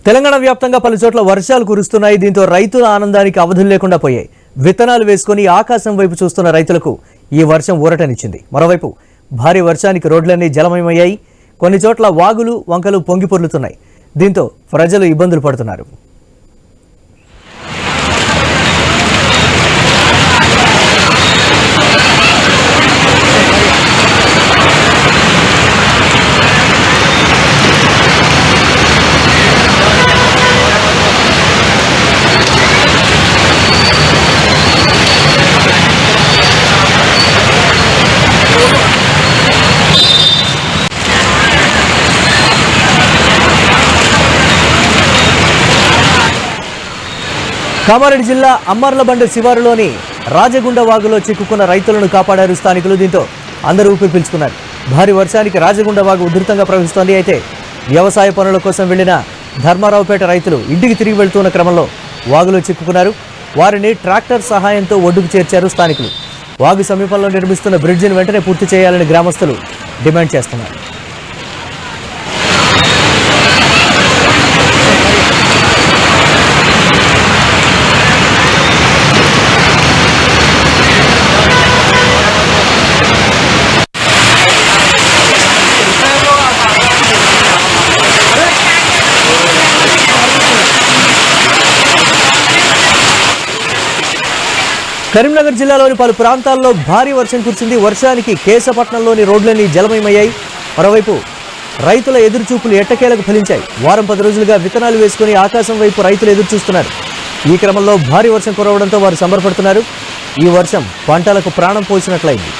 తెలంగాణ వ్యాప్తంగా పలు చోట్ల వర్షాలు కురుస్తున్నాయి. దీంతో రైతుల ఆనందానికి అవధులు లేకుండా పోయాయి. విత్తనాలు వేసుకొని ఆకాశం వైపు చూస్తున్న రైతులకు ఈ వర్షం ఊరటనిచ్చింది. మరోవైపు భారీ వర్షానికి రోడ్లన్నీ జలమయమయ్యాయి. కొన్ని చోట్ల వాగులు వంకలు పొంగి పొర్లుతున్నాయి. దీంతో ప్రజలు ఇబ్బందులు పడుతున్నారు. కామారెడ్డి జిల్లా అమ్మర్లబండ శివారులోని రాజగుండ వాగులో చిక్కుకున్న రైతులను కాపాడారు స్థానికులు. దీంతో అందరూ ఊపిరి పీల్చుకున్నారు. భారీ వర్షానికి రాజగుండ వాగు ఉధృతంగా ప్రవహిస్తోంది. అయితే వ్యవసాయ పనుల కోసం వెళ్లిన ధర్మారావుపేట రైతులు ఇంటికి తిరిగి వెళ్తున్న క్రమంలో వాగులో చిక్కుకున్నారు. వారిని ట్రాక్టర్ సహాయంతో ఒడ్డుకు చేర్చారు స్థానికులు. వాగు సమీపంలో నిర్మిస్తున్న బ్రిడ్జిని వెంటనే పూర్తి చేయాలని గ్రామస్తులు డిమాండ్ చేస్తున్నారు. కరీంనగర్ జిల్లాలోని పలు ప్రాంతాల్లో భారీ వర్షం కురిసింది. వర్షానికి కేశపట్నంలోని రోడ్లన్నీ జలమయమయ్యాయి. మరోవైపు రైతుల ఎదురుచూపులు ఎట్టకేలకు ఫలించాయి. వారం 10 రోజులుగా విత్తనాలు వేసుకుని ఆకాశం వైపు రైతులు ఎదురుచూస్తున్నారు. ఈ క్రమంలో భారీ వర్షం కురవడంతో వారు సంబరపడుతున్నారు. ఈ వర్షం పంటలకు ప్రాణం పోసినట్లయింది.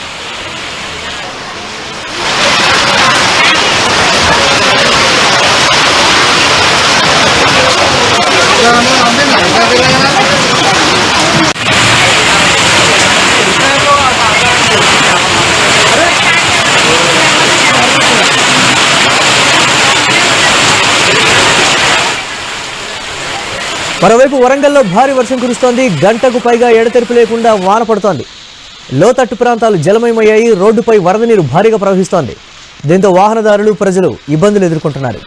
మరోవైపు వరంగల్లో భారీ వర్షం కురుస్తోంది. గంటకు పైగా ఎడతెరిపి లేకుండా వాన పడుతోంది. లోతట్టు ప్రాంతాలు జలమయమయ్యాయి. రోడ్డుపై వరద నీరు భారీగా ప్రవహిస్తోంది. దీంతో వాహనదారులు ప్రజలు ఇబ్బందులు ఎదుర్కొంటున్నారు.